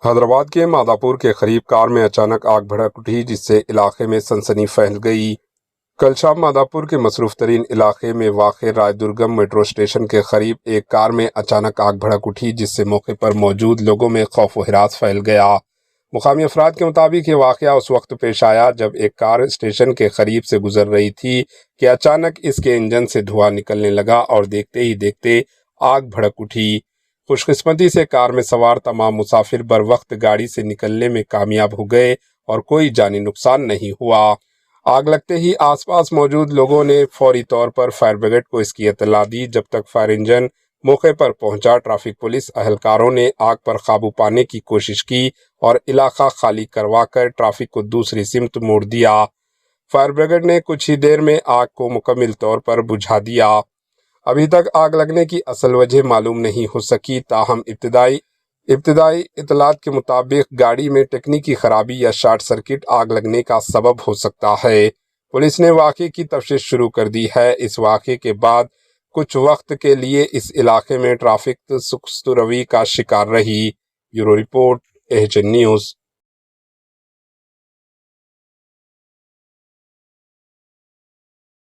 حیدرآباد کے ماداپور کے قریب کار میں اچانک آگ بھڑک اٹھی، جس سے علاقے میں سنسنی پھیل گئی۔ کل شام ماداپور کے مصروف ترین علاقے میں واقع رائے درگم میٹرو اسٹیشن کے قریب ایک کار میں اچانک آگ بھڑک اٹھی، جس سے موقع پر موجود لوگوں میں خوف و ہراس پھیل گیا۔ مقامی افراد کے مطابق یہ واقعہ اس وقت پیش آیا جب ایک کار اسٹیشن کے قریب سے گزر رہی تھی کہ اچانک اس کے انجن سے دھواں نکلنے لگا اور دیکھتے ہی دیکھتے آگ بھڑک اٹھی۔ خوش قسمتی سے کار میں سوار تمام مسافر بر وقت گاڑی سے نکلنے میں کامیاب ہو گئے اور کوئی جانی نقصان نہیں ہوا۔ آگ لگتے ہی آس پاس موجود لوگوں نے فوری طور پر فائر بریگیڈ کو اس کی اطلاع دی۔ جب تک فائر انجن موقع پر پہنچا، ٹریفک پولیس اہلکاروں نے آگ پر قابو پانے کی کوشش کی اور علاقہ خالی کروا کر ٹریفک کو دوسری سمت موڑ دیا۔ فائر بریگیڈ نے کچھ ہی دیر میں آگ کو مکمل طور پر بجھا دیا۔ ابھی تک آگ لگنے کی اصل وجہ معلوم نہیں ہو سکی، تاہم ابتدائی اطلاعات کے مطابق گاڑی میں تکنیکی خرابی یا شارٹ سرکٹ آگ لگنے کا سبب ہو سکتا ہے۔ پولیس نے واقعے کی تفتیش شروع کر دی ہے۔ اس واقعے کے بعد کچھ وقت کے لیے اس علاقے میں ٹریفک سست روی کا شکار رہی۔ Bureau report, H N news.